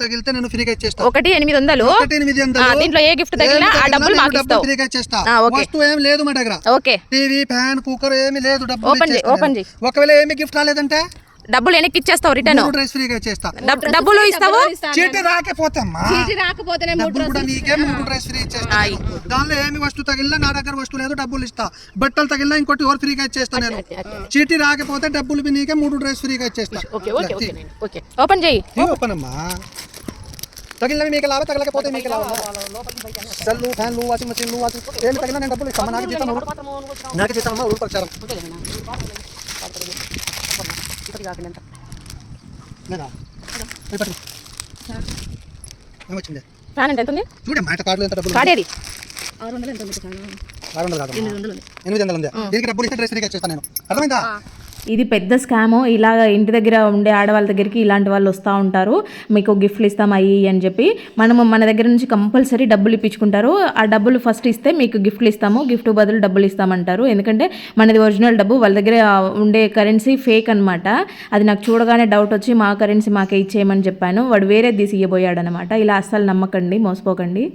తగిలితే నేను ఫ్రీగా ఇచ్చేస్తా. 1,800. దీంట్లో ఏ గిఫ్ట్ తగిలినా ఆ డబ్బులు మాకు ఇస్తావు. ఫ్రీగా ఇచ్చేస్తా. వస్తువు ఏమి లేదు మా దగ్గర. ఓకే. టీవీ, ఫ్యాన్, కుక్కర్ ఏమి లేదు. డబ్బులు ఓపెన్ చేయి. ఒకవేళ ఏమి గిఫ్ట్ రాలేదంటే డబ్బులు వెనక్కి ఇచ్చేస్తావు. రిటర్న్ డ్రెస్ ఫ్రీగా ఇచ్చేస్తా. డబ్బులు ఇస్తావు. చీటీ రాకపోతే డబ్బులు కూడా నీకే 3 డ్రెస్ ఫ్రీ ఇచ్చేస్తా. దానిలో ఏమి వస్తువు తగిలినా నా దగ్గర వస్తువు లేదు, డబ్బులు ఇస్తా. బట్టలు తగిలినా ఇంకోటి ఎవరు ఫ్రీగా ఇచ్చేస్తా నేను. చీటీ రాకపోతే డబ్బులు నీకే 3 డ్రెస్ ఫ్రీగా ఇచ్చేస్తా. ఓపెన్ చేయి. ఓపెన్ అమ్మా. తగిలినవి మీకు లాభం, తగలకపోతే మీకు లాభం. సెల్లు, ఫ్యాన్లు, వాషింగ్ మెషిన్లు ఏమి తగిలినా నేను డబ్బులు ఇస్తాను. నాకు జీతం అమ్మా. ఊరు ప్రచారం ఏమొచ్చింది? ఫ్యాన్ అంటే ఎంత ఉంది చూడే. మాట కార్డులో ఎంత డబ్బులు? కాడేది 600 ఎంత ఉంది? 800 ఉంది. దీనికి డబ్బులు ఇస్తే డ్రెస్ ఫ్రీగా ఇచ్చేస్తాను నేను. అర్థమైందా? ఇది పెద్ద స్కామ్. ఇలాగ ఇంటి దగ్గర ఉండే ఆడవాళ్ళ దగ్గరికి ఇలాంటి వాళ్ళు వస్తూ ఉంటారు. మీకు గిఫ్ట్లు ఇస్తాం అయ్యి అని చెప్పి మన దగ్గర నుంచి కంపల్సరీ డబ్బులు ఇప్పించుకుంటారు. ఆ డబ్బులు ఫస్ట్ ఇస్తే మీకు గిఫ్ట్లు ఇస్తాము, గిఫ్ట్ బదులు డబ్బులు ఇస్తామంటారు. ఎందుకంటే మనది ఒరిజినల్ డబ్బు, వాళ్ళ దగ్గర ఉండే కరెన్సీ ఫేక్ అనమాట. అది నాకు చూడగానే డౌట్ వచ్చి మా కరెన్సీ మాకే ఇచ్చేయమని చెప్పాను. వాడు వేరే తీసి ఇవ్వబోయాడు అనమాట. ఇలా అస్సలు నమ్మకండి, మోసపోకండి.